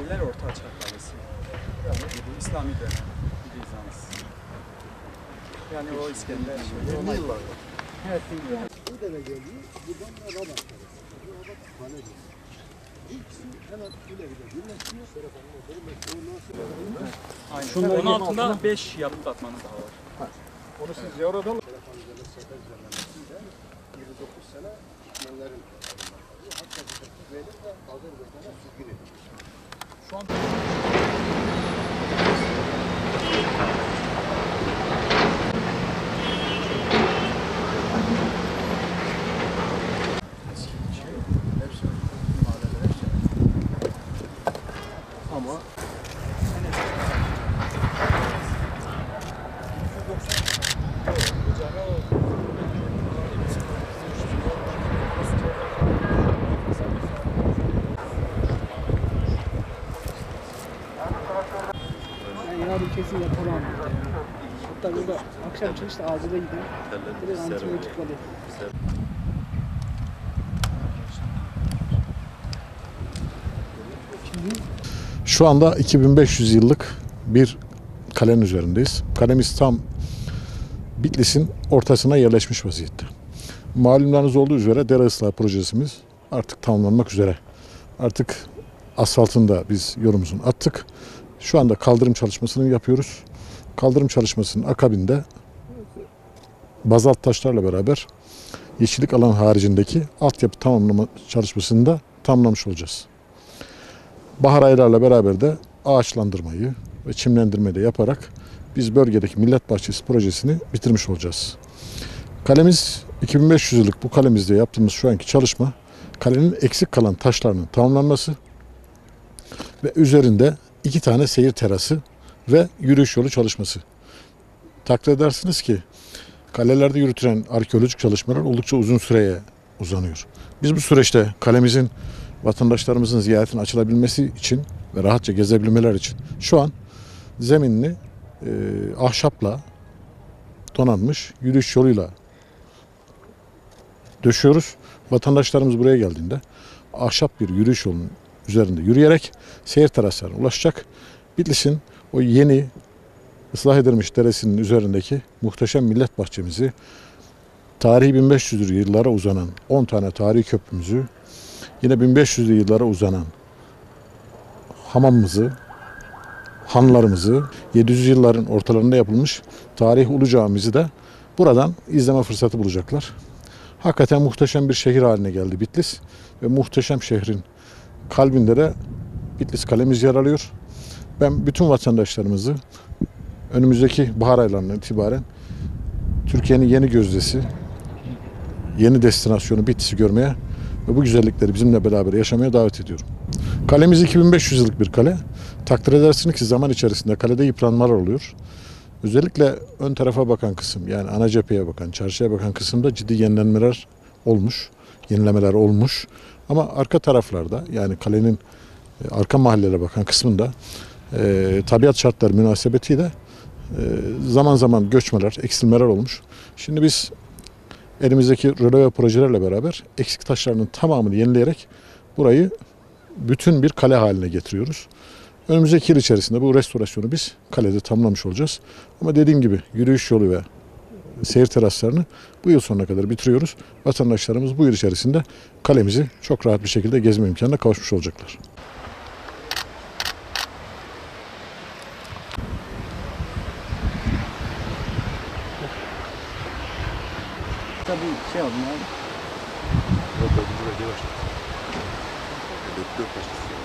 Kaleler Orta Çağ Kalesi. Yani bu İslami dönem Bizans. Yani o İskender şey. 20 yıllarda. Evet, bilmiyorum. Bu dere geliyor, buradan da Rabat Kalesi. Bu Rabat Kale diyor. İkisi hemen ileride birleşiyor. Aynen. Şunların altında 5 yapı atmanız daha var. Onu siz yaradan... Telefon üzerine sefer düzenlemesiyle 29 sene ikmenlerin hatta bu verir de Azerbaycan'a sürgün edilmiş. Şu an... Ama yarın kesin yapamam. Hatta burada akşam çalıştı acile gideyim. Direkt antibiyotik alayım. Şu anda 2500 yıllık bir kalenin üzerindeyiz. Kalemiz tam Bitlis'in ortasına yerleşmiş vaziyette. Malumlarınız olduğu üzere dere ıslah projesimiz artık tamamlanmak üzere. Artık asfaltında biz yolumuzun attık. Şu anda kaldırım çalışmasını yapıyoruz. Kaldırım çalışmasının akabinde bazalt taşlarla beraber yeşillik alan haricindeki altyapı tamamlama çalışmasını da tamamlamış olacağız. Bahar aylarla beraber de ağaçlandırmayı ve çimlendirmeyi de yaparak biz bölgedeki Millet Bahçesi projesini bitirmiş olacağız. Kalemiz 2500 yıllık bu kalemizde yaptığımız şu anki çalışma kalenin eksik kalan taşlarının tamamlanması ve üzerinde 2 tane seyir terası ve yürüyüş yolu çalışması. Takdir edersiniz ki kalelerde yürütülen arkeolojik çalışmalar oldukça uzun süreye uzanıyor. Biz bu süreçte kalemizin vatandaşlarımızın ziyaretine açılabilmesi için ve rahatça gezebilmeler için şu an zeminini ahşapla donanmış yürüyüş yoluyla döşüyoruz. Vatandaşlarımız buraya geldiğinde ahşap bir yürüyüş yolunun üzerinde yürüyerek seyir teraslarına ulaşacak. Bitlis'in o yeni ıslah edilmiş deresinin üzerindeki muhteşem millet bahçemizi, tarihi 1500'lü yıllara uzanan 10 tane tarihi köprümüzü, yine 1500'lü yıllara uzanan hamamımızı, hanlarımızı, 700 yılların ortalarında yapılmış tarihi Ulu Camimizi de buradan izleme fırsatı bulacaklar. Hakikaten muhteşem bir şehir haline geldi Bitlis ve muhteşem şehrin kalbinde de Bitlis kalemiz yer alıyor. Ben bütün vatandaşlarımızı önümüzdeki bahar aylarından itibaren Türkiye'nin yeni gözdesi, yeni destinasyonu Bitlis'i görmeye ve bu güzellikleri bizimle beraber yaşamaya davet ediyorum. Kalemiz 2500 yıllık bir kale. Takdir edersiniz ki zaman içerisinde kalede yıpranmalar oluyor. Özellikle ön tarafa bakan kısım, yani ana cepheye bakan, çarşıya bakan kısımda ciddi yenilenmeler olmuş, yenilemeler olmuş. Ama arka taraflarda, yani kalenin arka mahallelere bakan kısmında tabiat şartları münasebetiyle zaman zaman göçmeler, eksilmeler olmuş. Şimdi biz elimizdeki röleve projelerle beraber eksik taşlarının tamamını yenileyerek burayı bütün bir kale haline getiriyoruz. Önümüzdeki yıl içerisinde bu restorasyonu biz kalede tamamlamış olacağız. Ama dediğim gibi yürüyüş yolu ve seyir teraslarını bu yıl sonuna kadar bitiriyoruz. Vatandaşlarımız bu yıl içerisinde kalemizi çok rahat bir şekilde gezme imkanına kavuşmuş olacaklar. Tabii şey aldım abi. Yok, ben buraya başladım. Bekliyor kaçtı.